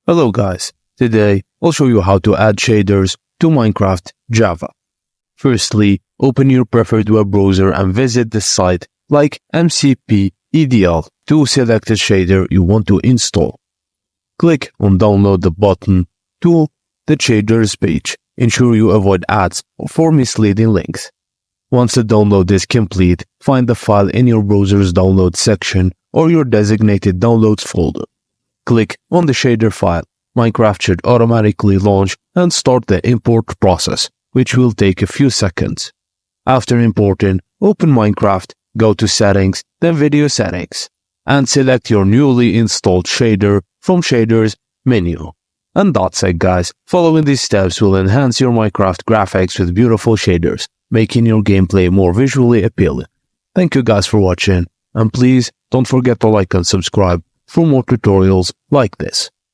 Hello guys, today I'll show you how to add shaders to Minecraft Java. Firstly, open your preferred web browser and visit the site like MCP-EDL to select the shader you want to install. Click on Download the button to the shaders page. Ensure you avoid ads or misleading links. Once the download is complete, find the file in your browser's download section or your designated downloads folder. Click on the shader file. Minecraft should automatically launch and start the import process, which will take a few seconds. After importing, open Minecraft, go to Settings, then Video Settings, and select your newly installed shader from Shaders menu. And that's it guys, following these steps will enhance your Minecraft graphics with beautiful shaders, making your gameplay more visually appealing. Thank you guys for watching, and please don't forget to like and subscribe for more tutorials like this.